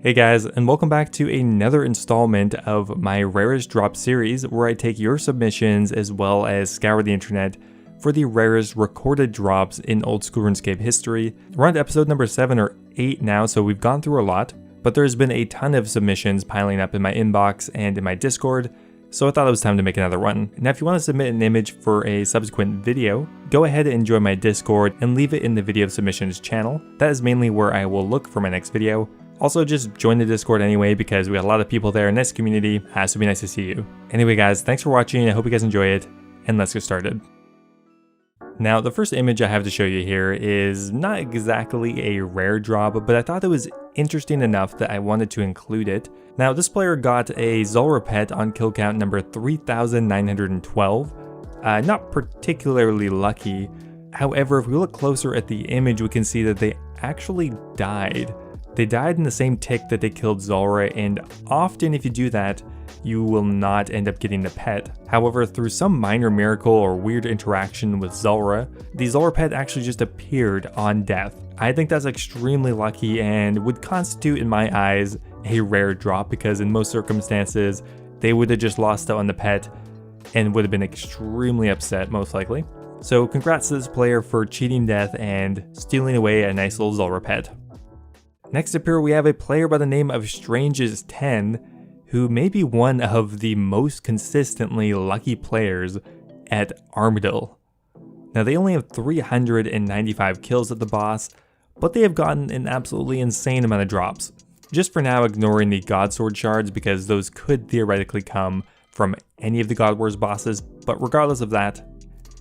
Hey guys, and welcome back to another installment of my Rarest drop series where I take your submissions as well as scour the internet for the rarest recorded drops in Oldschool Runescape history. We're on to episode number 7 or 8 now, so we've gone through a lot, but there's been a ton of submissions piling up in my inbox and in my Discord, so I thought it was time to make another one. Now if you want to submit an image for a subsequent video, go ahead and join my Discord and leave it in the video submissions channel. That is mainly where I will look for my next video. Also, just join the Discord anyway because we got a lot of people there in this community, so it'd be nice to see you. Anyway guys, thanks for watching, I hope you guys enjoy it, and let's get started. Now, the first image I have to show you here is not exactly a rare drop, but I thought it was interesting enough that I wanted to include it. Now, this player got a Zulrah pet on kill count number 3,912. Not particularly lucky. However, if we look closer at the image, we can see that they actually died. They died in the same tick that they killed Zulrah, and often if you do that, you will not end up getting the pet. However, through some minor miracle or weird interaction with Zulrah, the Zulrah pet actually just appeared on death. I think that's extremely lucky and would constitute, in my eyes, a rare drop because in most circumstances, they would have just lost out on the pet and would have been extremely upset, most likely. So congrats to this player for cheating death and stealing away a nice little Zulrah pet. Next up here we have a player by the name of Stranges10, who may be one of the most consistently lucky players at Armadyl. Now they only have 395 kills at the boss, but they have gotten an absolutely insane amount of drops. Just for now ignoring the Godsword shards because those could theoretically come from any of the God Wars bosses, but regardless of that,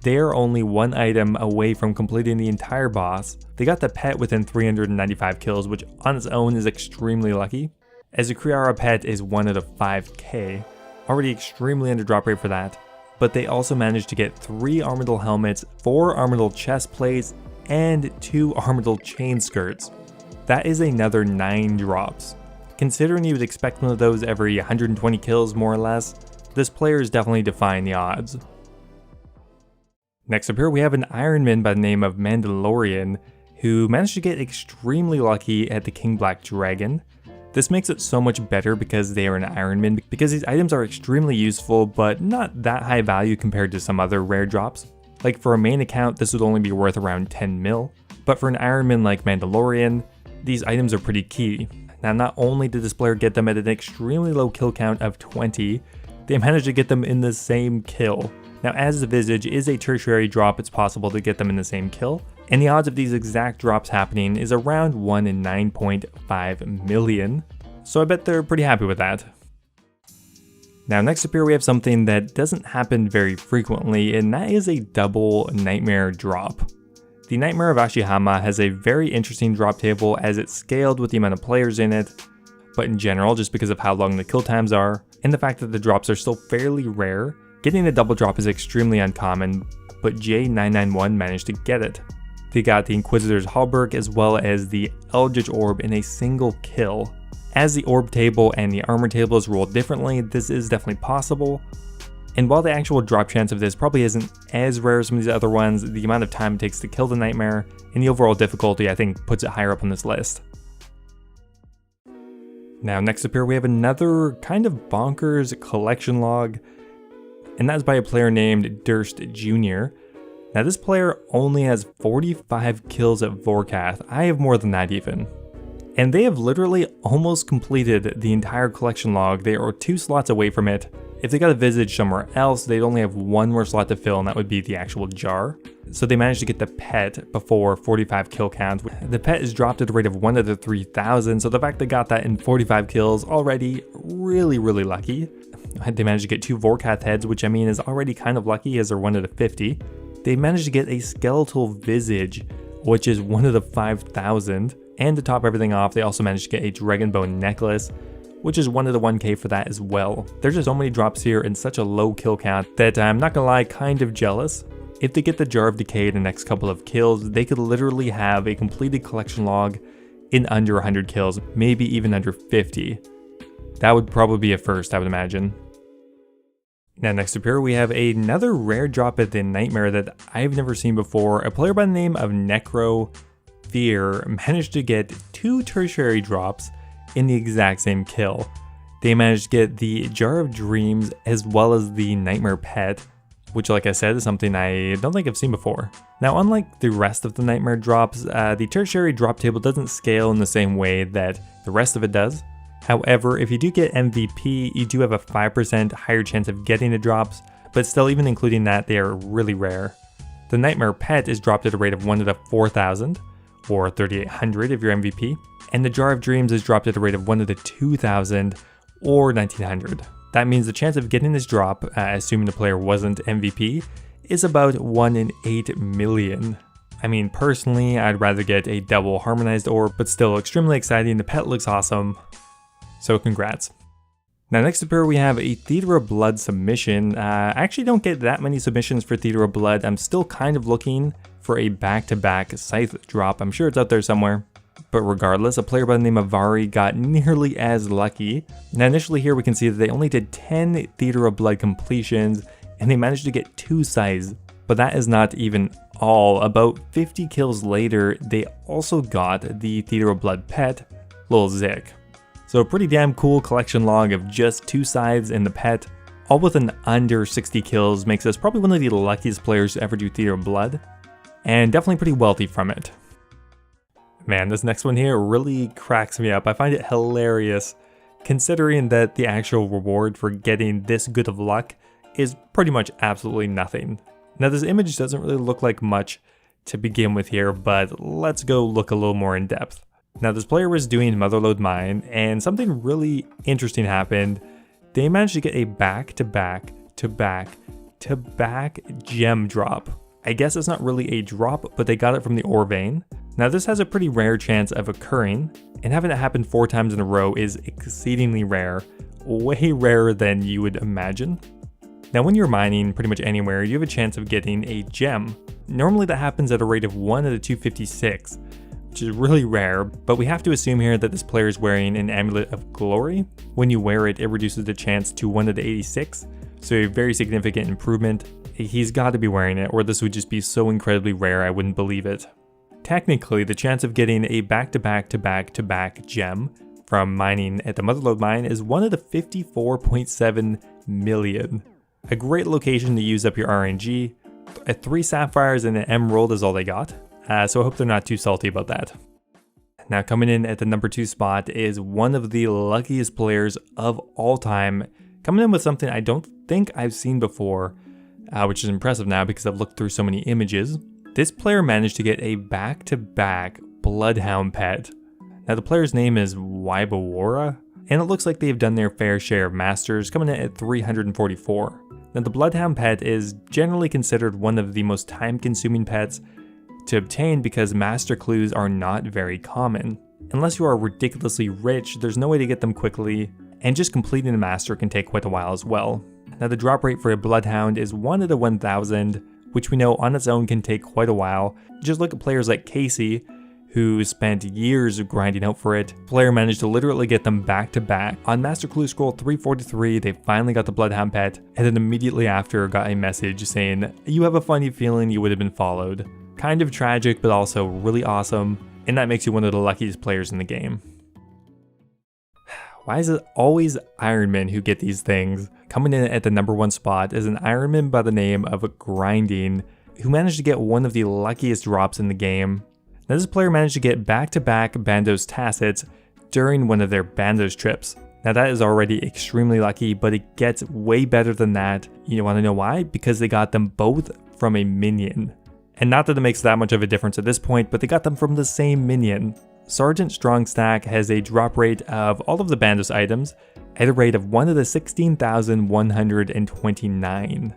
they are only one item away from completing the entire boss. They got the pet within 395 kills, which on its own is extremely lucky, as a Kriara pet is 1 out of 5k, already extremely under drop rate for that, but they also managed to get 3 Armadyl helmets, 4 Armadyl chest plates, and 2 Armadyl chain skirts. That is another 9 drops. Considering you would expect one of those every 120 kills more or less, this player is definitely defying the odds. Next up here we have an Ironman by the name of Mandoulourian, who managed to get extremely lucky at the King Black Dragon. This makes it so much better because they are an Ironman, because these items are extremely useful but not that high value compared to some other rare drops. Like for a main account this would only be worth around 10 mil, but for an Ironman like Mandoulourian, these items are pretty key. Now not only did this player get them at an extremely low kill count of 20, they managed to get them in the same kill. Now as the Visage is a tertiary drop, it's possible to get them in the same kill, and the odds of these exact drops happening is around 1 in 9.5 million, so I bet they're pretty happy with that. Now next up here we have something that doesn't happen very frequently, and that is a double Nightmare drop. The Nightmare of Ashihama has a very interesting drop table as it's scaled with the amount of players in it, but in general, just because of how long the kill times are, and the fact that the drops are still fairly rare, getting a double drop is extremely uncommon, but J991 managed to get it. They got the Inquisitor's Hallberg as well as the Eldritch Orb in a single kill. As the orb table and the armor table is rolled differently, this is definitely possible. And while the actual drop chance of this probably isn't as rare as some of these other ones, the amount of time it takes to kill the Nightmare and the overall difficulty I think puts it higher up on this list. Now next up here we have another kind of bonkers collection log, and that's by a player named Durst Jr. Now this player only has 45 kills at Vorkath. I have more than that even. And they have literally almost completed the entire collection log. They are 2 slots away from it. If they got a Visage somewhere else, they'd only have 1 more slot to fill, and that would be the actual jar. So they managed to get the pet before 45 kill count. The pet is dropped at a rate of 1 out of 3,000, so the fact they got that in 45 kills already really lucky. They managed to get 2 Vorkath heads, which I mean is already kind of lucky as they're 1 out of 50. They managed to get a skeletal Visage, which is 1 out of 5,000. And to top everything off, they also managed to get a Dragon Bone necklace, which is 1 out of 1k for that as well. There's just so many drops here and such a low kill count that I'm not gonna lie, kind of jealous. If they get the Jar of Decay in the next couple of kills, they could literally have a completed collection log in under 100 kills, maybe even under 50. That would probably be a first, I would imagine. Now next up here we have another rare drop at the Nightmare that I've never seen before. A player by the name of Necr0fear managed to get 2 tertiary drops in the exact same kill. They managed to get the Jar of Dreams as well as the Nightmare Pet, which, like I said, is something I don't think I've seen before. Now, unlike the rest of the Nightmare drops, the tertiary drop table doesn't scale in the same way that the rest of it does. However, if you do get MVP, you do have a 5% higher chance of getting the drops, but still, even including that, they are really rare. The Nightmare Pet is dropped at a rate of 1 to 4,000, or 3,800 if you're MVP, and the Jar of Dreams is dropped at a rate of 1 to 2,000, or 1,900. That means the chance of getting this drop, assuming the player wasn't MVP, is about 1 in 8 million. I mean, personally, I'd rather get a double harmonized orb, but still extremely exciting. The pet looks awesome, so congrats. Now, next up here we have a Theater of Blood submission. I actually don't get that many submissions for Theater of Blood. I'm still kind of looking for a back-to-back Scythe drop. I'm sure it's out there somewhere. But regardless, a player by the name of Vari got nearly as lucky. Now, initially here we can see that they only did 10 Theater of Blood completions, and they managed to get 2 Scythes. But that is not even all. About 50 kills later, they also got the Theater of Blood pet, Lil Zik. So a pretty damn cool collection log of just 2 Scythes and the pet, all with an under 60 kills, makes us probably one of the luckiest players to ever do Theater of Blood, and definitely pretty wealthy from it. Man, this next one here really cracks me up. I find it hilarious, considering that the actual reward for getting this good of luck is pretty much absolutely nothing. Now, this image doesn't really look like much to begin with here, but let's go look a little more in depth. Now, this player was doing Motherlode Mine, and something really interesting happened. They managed to get a back-to-back gem drop. I guess it's not really a drop, but they got it from the ore vein. Now, this has a pretty rare chance of occurring, and having it happen 4 times in a row is exceedingly rare, way rarer than you would imagine. Now, when you're mining pretty much anywhere, you have a chance of getting a gem. Normally that happens at a rate of 1 to 256, which is really rare, but we have to assume here that this player is wearing an Amulet of Glory. When you wear it, it reduces the chance to 1 to 86, so a very significant improvement. He's got to be wearing it, or this would just be so incredibly rare I wouldn't believe it. Technically, the chance of getting a back-to-back gem from mining at the Motherlode Mine is 1 to 54.7 million. A great location to use up your RNG. 3 sapphires and an emerald is all they got, so I hope they're not too salty about that. Now, coming in at the number 2 spot is one of the luckiest players of all time, coming in with something I don't think I've seen before, which is impressive now because I've looked through so many images. This player managed to get a back-to-back Bloodhound pet. Now, the player's name is Wyborowa, and it looks like they've done their fair share of masters, coming in at 344. Now, the Bloodhound pet is generally considered one of the most time-consuming pets to obtain because master clues are not very common. Unless you are ridiculously rich, there's no way to get them quickly, and just completing the master can take quite a while as well. Now, the drop rate for a Bloodhound is 1 to 1,000, which we know on its own can take quite a while. Just look at players like Casey, who spent years grinding out for it. Player managed to literally get them back to back. On Master Clue Scroll 343, they finally got the Bloodhound pet, and then immediately after got a message saying, "You have a funny feeling you would have been followed." Kind of tragic, but also really awesome, and that makes you one of the luckiest players in the game. Why is it always Ironmen who get these things? Coming in at the number 1 spot is an Ironman by the name of Grinding, who managed to get one of the luckiest drops in the game. Now, this player managed to get back-to-back Bandos Tacits during one of their Bandos trips. Now, that is already extremely lucky, but it gets way better than that. You want to know why? Because they got them both from a minion. And not that it makes that much of a difference at this point, but they got them from the same minion. Sergeant Strongstack has a drop rate of all of the Bandos items at a rate of 1 to 16,129.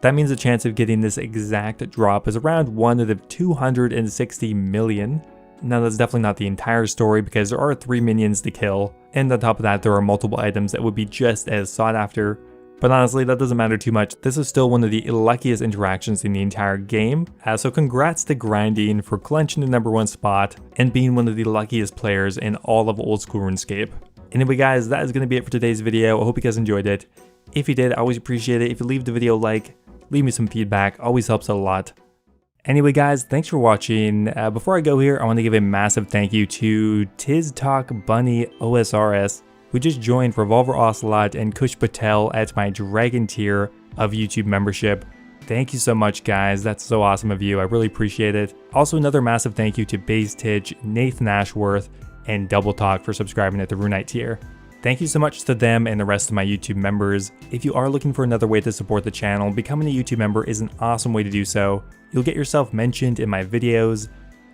That means the chance of getting this exact drop is around 1 to 260 million. Now, that's definitely not the entire story because there are 3 minions to kill, and on top of that there are multiple items that would be just as sought after. But honestly, that doesn't matter too much. This is still one of the luckiest interactions in the entire game. So congrats to Grinding for clenching the number 1 spot and being one of the luckiest players in all of Old School RuneScape. Anyway guys, that is going to be it for today's video. I hope you guys enjoyed it. If you did, I always appreciate it if you leave the video a like, leave me some feedback, always helps out a lot. Anyway guys, thanks for watching. Before I go here, I want to give a massive thank you to TzTokBunny OSRS, who just joined RevolverOcilot and Kush Patel at my Dragon tier of YouTube membership. Thank you so much guys, that's so awesome of you, I really appreciate it. Also another massive thank you to Basstich, Nathan Ashworth, and Double Talk for subscribing at the Runite tier. Thank you so much to them and the rest of my YouTube members. If you are looking for another way to support the channel, becoming a YouTube member is an awesome way to do so. You'll get yourself mentioned in my videos,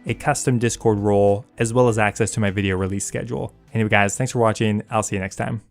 a custom Discord role, as well as access to my video release schedule. Anyway guys, thanks for watching, I'll see you next time.